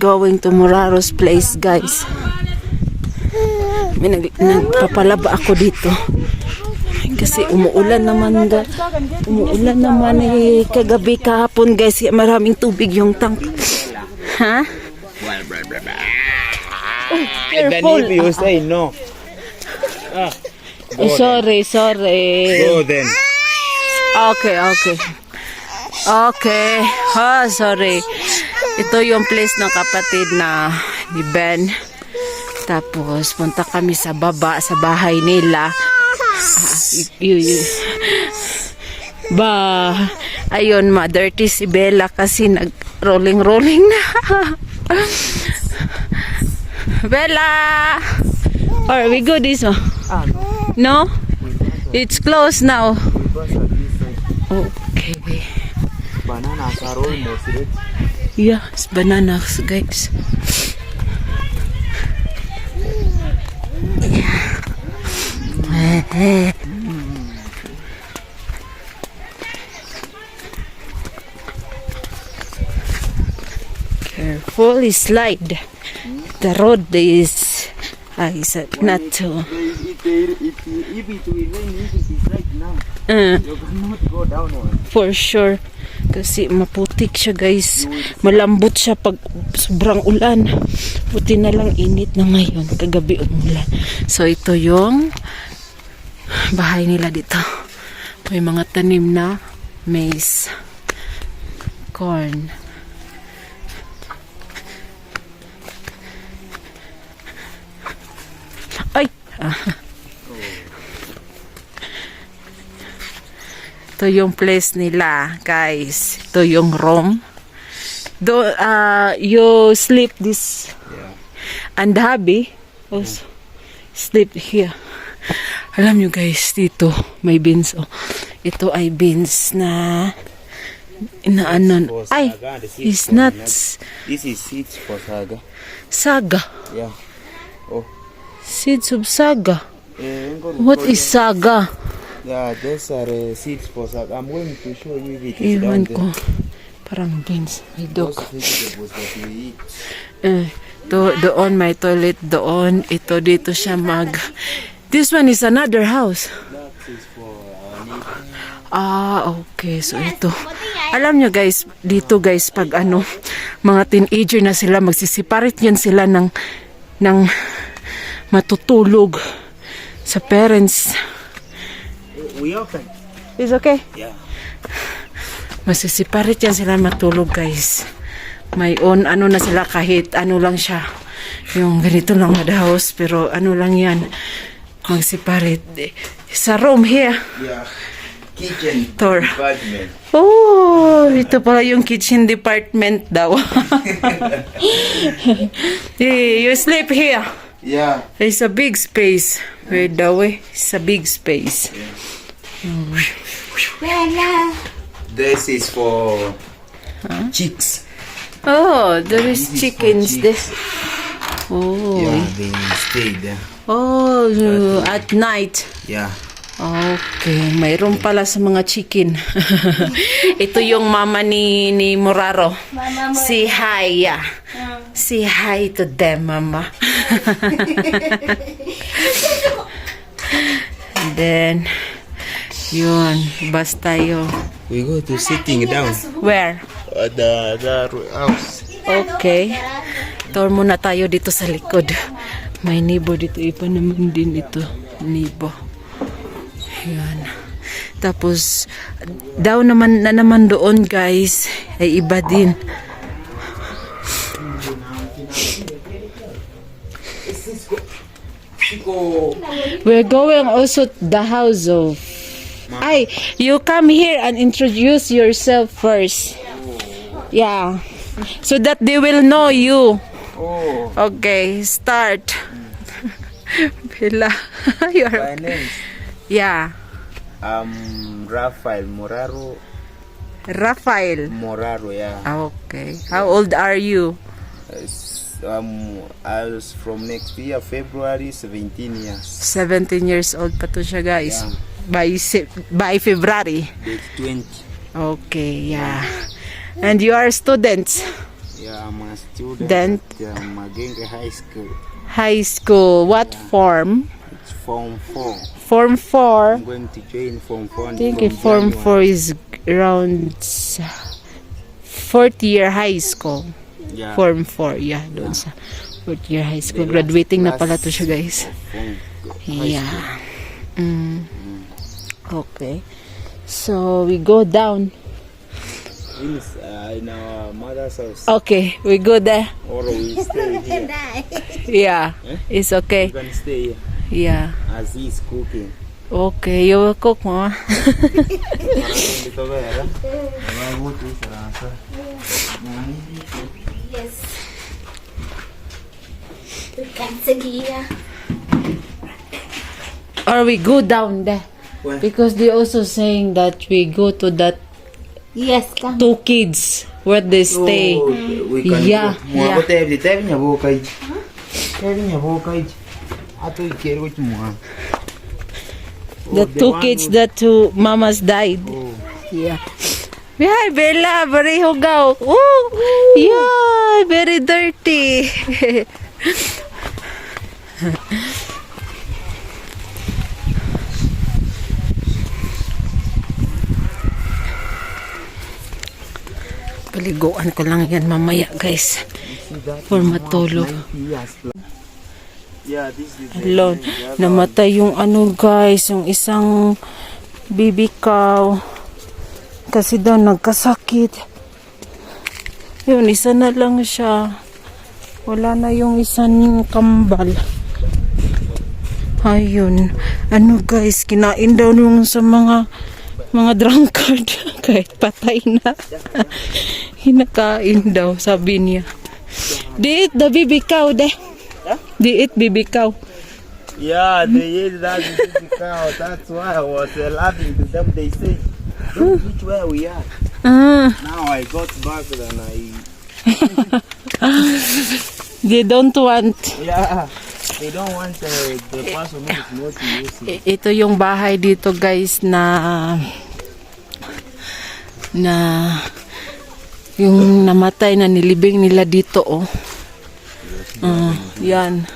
Going to Moraro's place, guys. May nagpapalaba ako dito. Kasi umuulan naman kagabi kahapon, guys. Maraming tubig yung tank. Ha? Careful. Then if you say no. Sorry. Go then. Okay. Sorry. Ito yung place ng kapatid na ni Ben. Tapos punta kami sa baba sa bahay nila. Ayun, dirty si Bella kasi nag-rolling na. Bella! Are we good this one? No? It's closed now. Okay. Bananas are almost ready. Yeah, it's bananas, guys. Careful, slide. The road is not too. If it will rain, it is right now. You cannot go down one. For sure. Kasi maputik siya, guys. Malambot siya pag sobrang ulan. Buti na lang init na ngayon. Kagabi umulan. So ito yung bahay nila dito. May mga tanim na maize, corn. Ay! Ito yung place nila, guys. Ito yung room. You sleep this. Yeah. And hubby also sleep here. Alam nyo, guys, dito may beans. Oh. Ito ay beans na inaanon. Ay, it's not. This is seeds for saga. Saga. Yeah. Oh. Seeds of saga. What is saga? Yeah, those are seeds for saga. I'm going to show you if it is Iwan down ko. there. Parang beans. May dog. Those vegetables that we eat. Doon may toilet doon. Ito dito siya This one is another house. That is for our neighbor. Okay. So ito. Alam nyo, guys, dito, guys, pag mga teenager na sila, magsisiparit yan sila ng matutulog sa parents. We open. Is okay? Yeah. Masisiparit yan sila matulog, guys. May na sila kahit lang siya. Yung ganito lang na house, pero lang yan. Magsiparit. Sa room here. Yeah. Kitchen Tour. department. Oh, ito pala yung kitchen department daw. Hey, you sleep here. Yeah. It's a big space. Wait, it's a big space. This is for chicks. Oh, there is This is chickens. for This. Oh. Yeah, they stay there. Oh, at night. Yeah. Okay, mayroon pala sa mga chicken. Ito yung mama ni Moraro. Say hi, yeah. Say hi to them, mama. And then, yun, basta yun. We go to sitting down Where? at the house. Okay. Tour muna tayo dito sa likod. May nibo dito. Iba naman din ito. Nibo. Yan. Tapos, naman doon, guys, ay iba din. We're going also to the house of... Ay, you come here and introduce yourself first. Yeah. So that they will know you. Oh, Okay, start. Bella. my name Yeah. Rafael Moraro. Rafael. Moraro, yeah. Okay. How old are you? I was from next year, February, 17 years. 17 years old pa to siya, guys. Yeah. By February. Date 20. Okay, yeah. And you are students? Yeah. Yeah, I'm a student Then at Magenge High School. high school. What form? It's Form 4. Form 4. I'm going to join Form 4. I think if Form 4 is around fourth year high school. Yeah. Form 4, yeah, doon sa fourth year high school. Graduating na pala to siya, guys. Form Yeah. Okay. So, we go down. in our mother's house. Okay, we go there. Or we stay here. Yeah, it's We okay. can stay here Yeah. as he's cooking. Okay, you will cook, Mama. Yes. We can sit here. Or we go down there. Where? Because they also saying that we go to that Yes, come. 2 kids where they stay. We can Yeah, go. Mua ko tayo dito, niya bukay. Niya bukay. Ato ikero ko mo. The 2 kids that 2 mamas died. Oh. Yeah. Yeah, Bella, very hugaw. Oh, yeah, very dirty. Paliguan ko lang yan mamaya, guys. For matulog. Yeah, this is Alone. Namatay yung ano, guys, yung isang baby cow. Kasi daw nagkasakit. Yun, isa na lang siya. Wala na yung isang kambal. Ayun. Ano, guys, kinain daw nung sa mga drunkard. Kahit patay na. Hinakain daw, sabi niya. Di eat the baby cow, de. Di eat baby cow. Yeah, they ate that baby cow. That's why I was laughing to them. They say, don't eat where we are. Now I got back and They don't want. yeah, they don't want the person who is not using. Ito yung bahay dito, guys, na yung namatay na nilibing nila dito, oh. Yan.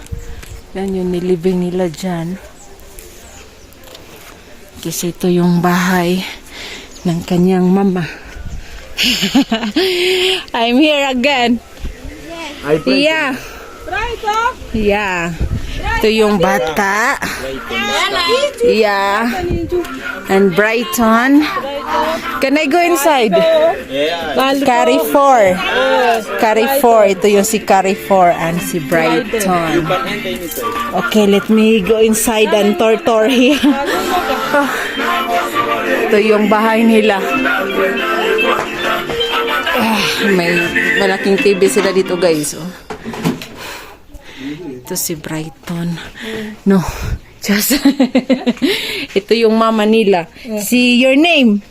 Yan yung nilibing nila dyan. Kasi ito yung bahay ng kanyang mama. I'm here again. I pray Yeah. Yeah. Ito yung bata. Yeah. And Brighton. Can I go inside? Carry 4. Carry 4. Ito yung si Carry 4 and si Brighton. Okay, let me go inside and tour here. Ito yung bahay nila. May malaking TV sila dito, guys. Oh. Ito si Brighton. No, just ito yung mama nila. See your name?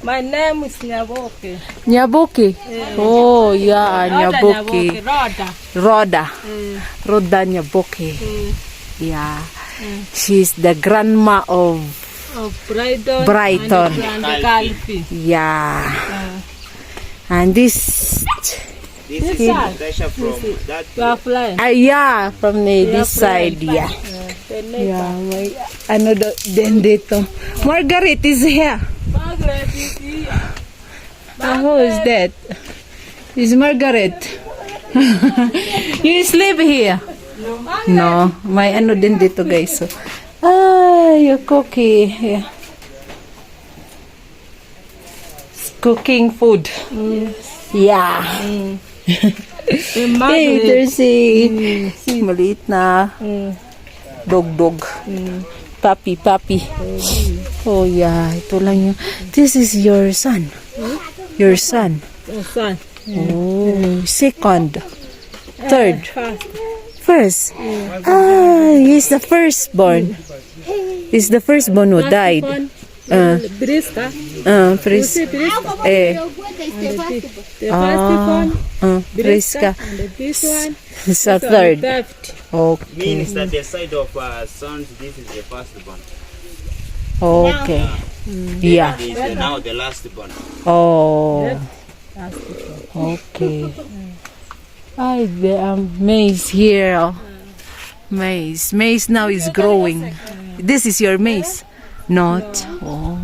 My name is Nyaboke. Nyaboke. Oh, yeah, Nyaboke. Roda. Roda. Roda Nyaboke. Yeah. She's the grandma of Brighton. Brighton. And Calvi. Yeah. And this This is side. Natasha from that. You are flying. yeah, from this side, yeah. Yeah, may ano din dito. Margaret is here. Margaret is here. Who is that? Is Margaret? You sleep here? No, may ano din dito, guys. So, your cookie. Yeah. Cooking food. Yeah. Hey, there's si maliit na dog. Papi. Oh, yeah. Ito lang yung... This is your son. Your son. Son. Oh, second. Third. First. First. He's the firstborn. He's the firstborn who died. Briska. Pris. See Briska. Eh. The first one. Priska. And this one. So third. Theft. Okay. Means that the side of sons, this is the first one. Okay. Yeah. This is now the last one. Oh. Okay. Ay, the maize here. Oh. Maize. Maize now is growing. This is your maize? Not? Oh.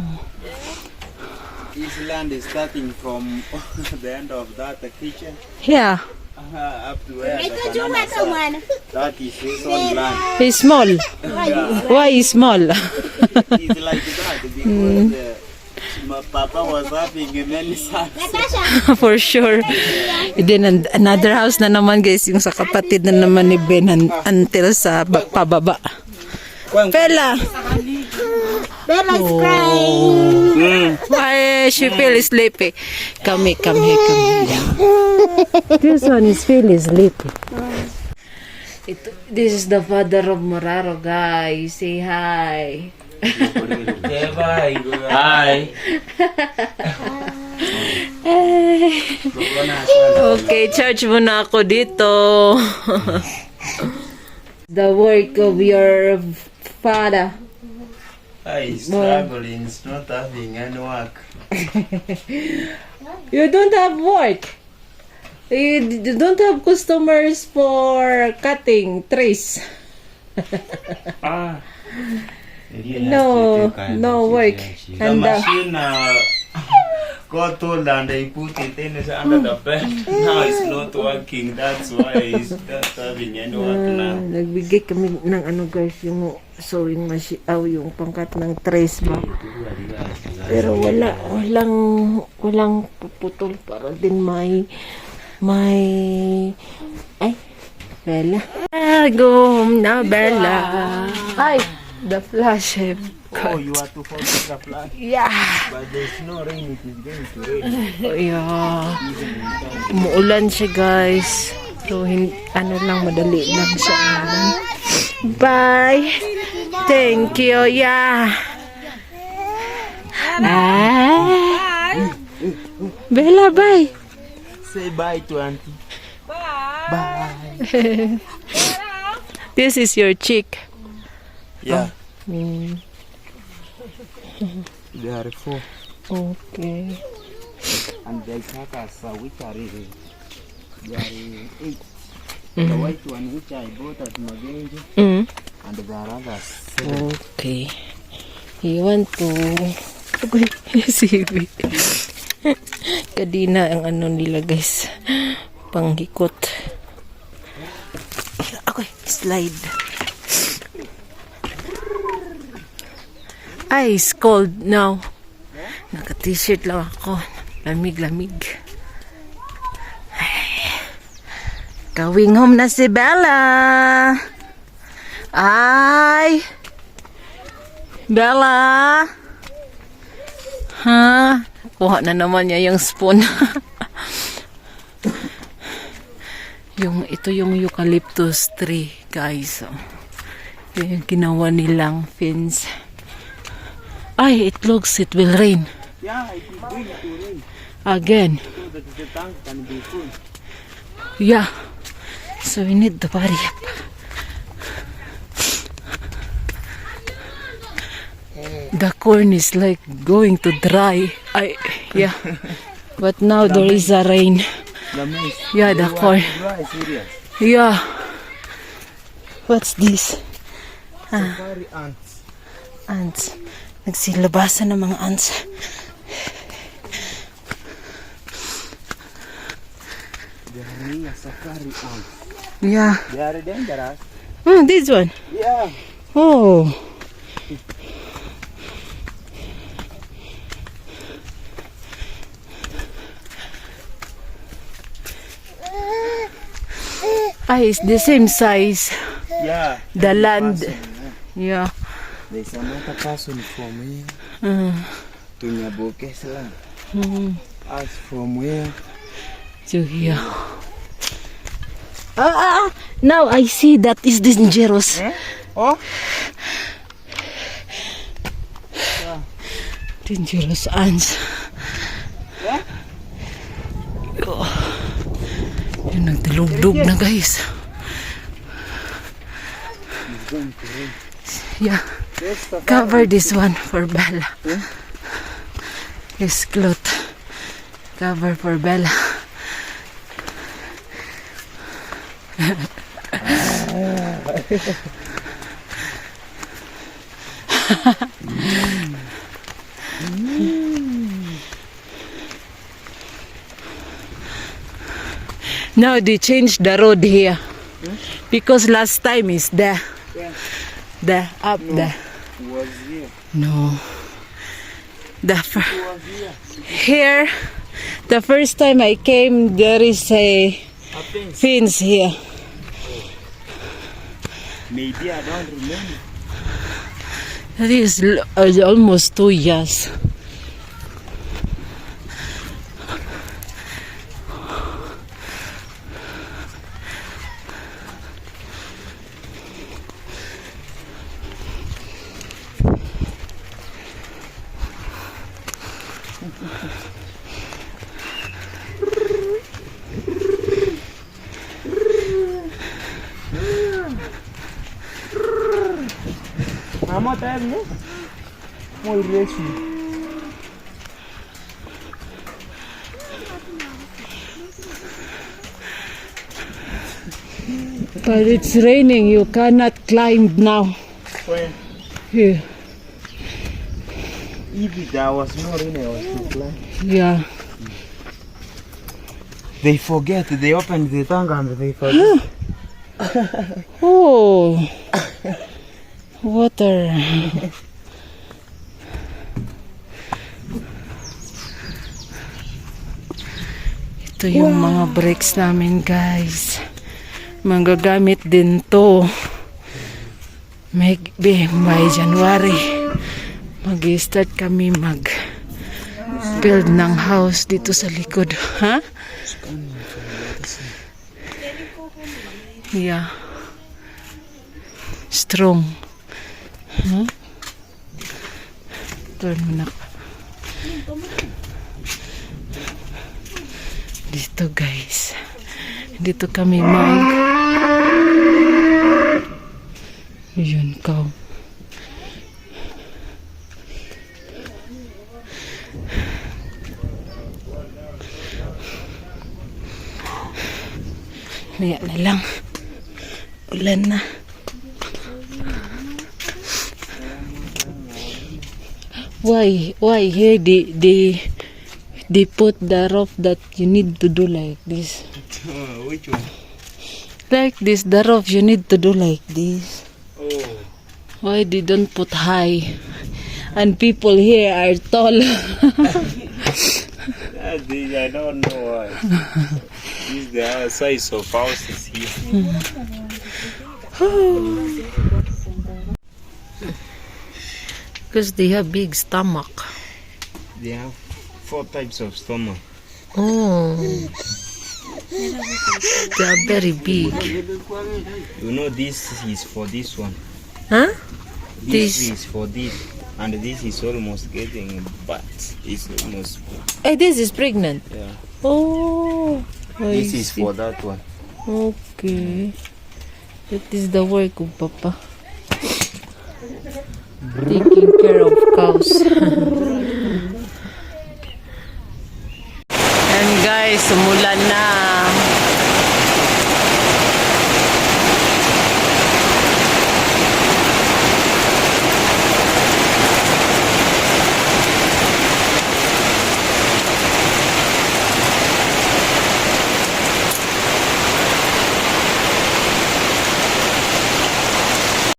This land is starting from the end of that kitchen Yeah. up to where the banana side. That is his own land. It's small. Why is small? It's like that because my papa was having many sons. For sure. Then another house na naman guys, yung sa kapatid na naman ni Ben until sa pababa. Bella! Bella's crying. Why she feel sleepy? Come here. This one is feel sleepy. This is the father of Moraro, guys. Say hi. Okay, bye. Hi. Okay, charge mo na ako dito. The work of your father. He's struggling. He's not having any work. You don't have work. You don't have customers for cutting trees. No work. The And machine got old and they put it in under the bed. Now it's not working. That's why he's not having any work now. nagbigay kami ng ano guys, yung sewing machine, yung pangkat ng trees ba. Pero walang puputol para din may ay Bella. Go home na Bella. Ay, the flash. Oh, you have to focus the flash. Yeah. But there's no rain. It is going to rain. Oh, yeah. Umuulan siya guys. So, ano lang, madali lang siya. Bye. Thank you, yeah. Ah. Bella, bye. Say bye to auntie. Bye. This is your chick. Yeah. Mm, There are 4. okay. And the carcass which are there are 8. The white one which I bought at Magenji Mm. and there are others. Okay. You want to... Okay, sige. Kadina ang ano nila guys. Panghikot. Okay, slide. Ay, it's cold now. Naka-t-shirt lang ako. Lamig-lamig. Going home na si Bella. Ay! Bella! Ha? Kuha na naman niya yung spoon. Ito yung eucalyptus tree, guys. Yun yung ginawa nilang fence. Ay, it looks it will rain. Yeah, it is going to rain. Again. So that the tank can be full. Yeah. So we need to hurry up. The corn is like going to dry. Yeah. But now there is a rain. The maize. Yeah, the corn. Dry, serious. Yeah. What's this? Safari ants. Ants. Nagsilabasan ng mga ants. They are near safari ants. Yeah. They are dangerous. This one. Yeah. Oh. It's the same size. Yeah. The land. Person, Yeah. there's another person from here to Nyabokes land. Us from where? So here. Now I see that is dangerous. Oh? Dangerous ants. Yeah? Oh. Yung nagdilog-dog na guys. It's going to rain. Yeah. Yes, safari. Cover this one for Bella. This cloth. Cover for Bella. Now they changed the road here. Because last time is there. There, up there. Was here. No. Here, the first time I came, there is a fence here. Maybe I don't remember. That is almost 2 years. Mama tayo niya. Muy recho. But it's raining, you cannot climb now. When Here. if there was no rain, I was to climb. Yeah. They forget. They opened the tank and they forget. Oh. Water. Ito yung mga brakes namin, guys. Magagamit din to. May January. Mag-start kami build ng house dito sa likod. Ha? Yeah. Strong. Huh? Turn mo na. Dito, guys. Dito kami Yun, cow. Maya na lang. Ulan na. Why here they put the roof that you need to do like this? Which one? Like this, the roof you need to do like this. Oh. Why they don't put high? And people here are tall. I don't know why. This is the size of houses here. Because they have big stomach. They have 4 types of stomach. Oh. They are very big. You know, this is for this one. Huh? This is for this. And this is almost getting but it's almost. Hey, this is pregnant. Yeah. Oh. I This is see. for that one. Okay. That is the work of Papa. Taking care of cows. And guys, umulan na.